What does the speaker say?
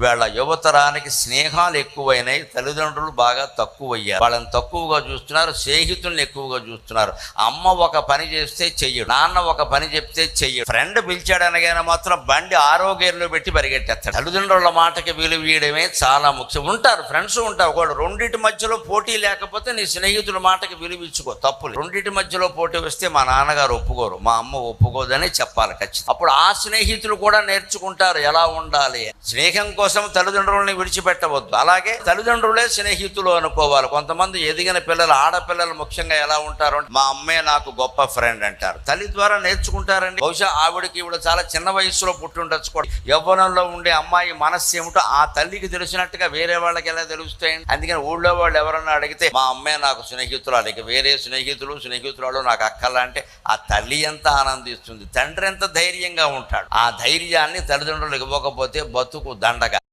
వీళ్ళ యువతరానికి స్నేహాలు ఎక్కువైనాయి, తల్లిదండ్రులు బాగా తక్కువయ్యారు. వాళ్ళని తక్కువగా చూస్తున్నారు, స్నేహితుల్ని ఎక్కువగా చూస్తున్నారు. అమ్మ ఒక పని చేస్తే చెయ్యడు, నాన్న ఒక పని చెప్తే చెయ్యడు. ఫ్రెండ్ పిలిచాడనగానే మాత్రం బండి 6వ గేర్లో పెట్టి పరిగెట్టేస్తాడు. తల్లిదండ్రుల మాటకి విలువ ఇవ్వడమే చాలా ముఖ్యం. ఉంటారు ఫ్రెండ్స్ ఉంటారు, ఒకడు రెండింటి మధ్యలో పోటీ లేకపోతే నీ స్నేహితుల మాటకి విలువ ఇచ్చుకో, తప్పులు. రెండింటి మధ్యలో పోటీ వస్తే మా నాన్నగారు ఒప్పుకోరు, మా అమ్మ ఒప్పుకోదని చెప్పాలి ఖచ్చితంగా. అప్పుడు ఆ స్నేహితులు కూడా నేర్చుకుంటారు ఎలా ఉండాలి. స్నేహం కోసం తల్లిదండ్రులని విడిచిపెట్టవద్దు. అలాగే తల్లిదండ్రులే స్నేహితులు అనుకోవాలి. కొంతమంది ఎదిగిన పిల్లలు, ఆడపిల్లలు ముఖ్యంగా ఎలా ఉంటారు, మా అమ్మే నాకు గొప్ప ఫ్రెండ్ అంటారు. తల్లి ద్వారా నేర్చుకుంటారండి. బహుశా ఆవిడకి ఈవిడ చాలా చిన్న వయసులో పుట్టుండొచ్చు కూడా. యవ్వనంలో ఉండే అమ్మాయి మనస్సు ఏమిటో ఆ తల్లికి తెలిసినట్టుగా వేరే వాళ్ళకి ఎలా తెలుస్తాయండి. అందుకని ఊళ్ళో వాళ్ళు ఎవరన్నా అడిగితే మా అమ్మే నాకు స్నేహితురాలు, ఇక వేరే స్నేహితురాలు నాకు అక్కలా అంటే ఆ తల్లి ఎంత ఆనందిస్తుంది, తండ్రి ఎంత ధైర్యంగా ఉంటాడు. ఆ ధైర్యాన్ని తల్లిదండ్రులు ఇవ్వకపోతే బతుకు దండగా.